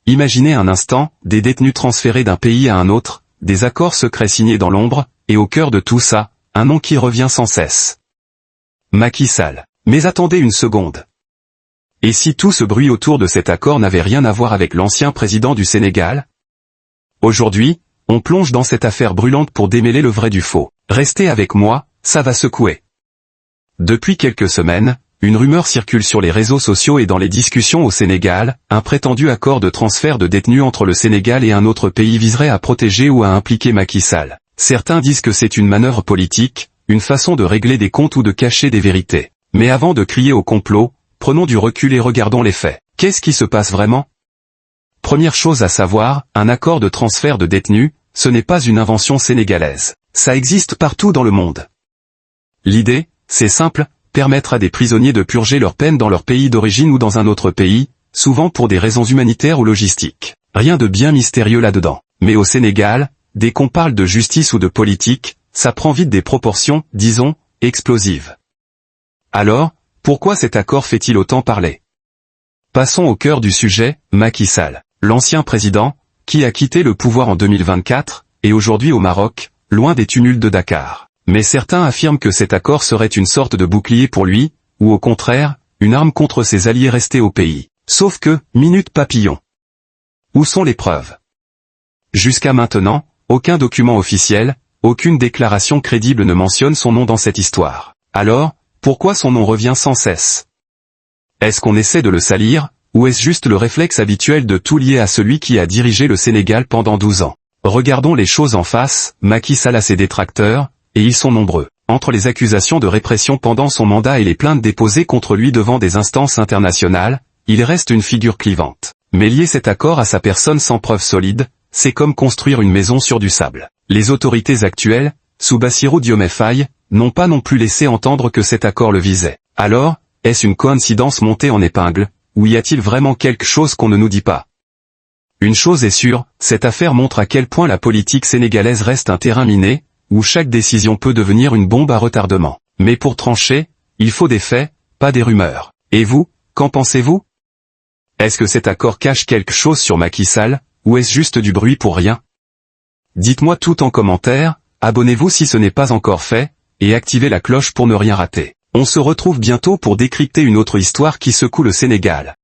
Imaginez un instant, des détenus transférés d'un pays à un autre, des accords secrets signés dans l'ombre, et au cœur de tout ça, un nom qui revient sans cesse. Macky Sall. Mais attendez une seconde. Et si tout ce bruit autour de cet accord n'avait rien à voir avec l'ancien président du Sénégal? Aujourd'hui, on plonge dans cette affaire brûlante pour démêler le vrai du faux. Restez avec moi, ça va secouer. Depuis quelques semaines, une rumeur circule sur les réseaux sociaux et dans les discussions au Sénégal, un prétendu accord de transfert de détenus entre le Sénégal et un autre pays viserait à protéger ou à impliquer Macky Sall. Certains disent que c'est une manœuvre politique, une façon de régler des comptes ou de cacher des vérités. Mais avant de crier au complot, prenons du recul et regardons les faits. Qu'est-ce qui se passe vraiment? Première chose à savoir, un accord de transfert de détenus, ce n'est pas une invention sénégalaise. Ça existe partout dans le monde. L'idée, c'est simple, permettre à des prisonniers de purger leur peine dans leur pays d'origine ou dans un autre pays, souvent pour des raisons humanitaires ou logistiques. Rien de bien mystérieux là-dedans. Mais au Sénégal, dès qu'on parle de justice ou de politique, ça prend vite des proportions, disons, explosives. Alors, pourquoi cet accord fait-il autant parler? Passons au cœur du sujet, Macky Sall. L'ancien président, qui a quitté le pouvoir en 2024, est aujourd'hui au Maroc, loin des tumultes de Dakar. Mais certains affirment que cet accord serait une sorte de bouclier pour lui, ou au contraire, une arme contre ses alliés restés au pays. Sauf que, minute papillon. Où sont les preuves? Jusqu'à maintenant, aucun document officiel, aucune déclaration crédible ne mentionne son nom dans cette histoire. Alors, pourquoi son nom revient sans cesse? Est-ce qu'on essaie de le salir, ou est-ce juste le réflexe habituel de tout lier à celui qui a dirigé le Sénégal pendant 12 ans? Regardons les choses en face, Macky Sall a ses détracteurs, et ils sont nombreux. Entre les accusations de répression pendant son mandat et les plaintes déposées contre lui devant des instances internationales, il reste une figure clivante. Mais lier cet accord à sa personne sans preuve solide, c'est comme construire une maison sur du sable. Les autorités actuelles, sous Bassirou Diomaye Faye, n'ont pas non plus laissé entendre que cet accord le visait. Alors, est-ce une coïncidence montée en épingle, ou y a-t-il vraiment quelque chose qu'on ne nous dit pas? Une chose est sûre, cette affaire montre à quel point la politique sénégalaise reste un terrain miné, où chaque décision peut devenir une bombe à retardement. Mais pour trancher, il faut des faits, pas des rumeurs. Et vous, qu'en pensez-vous? Est-ce que cet accord cache quelque chose sur Macky Sall, ou est-ce juste du bruit pour rien? Dites-moi tout en commentaire, abonnez-vous si ce n'est pas encore fait, et activez la cloche pour ne rien rater. On se retrouve bientôt pour décrypter une autre histoire qui secoue le Sénégal.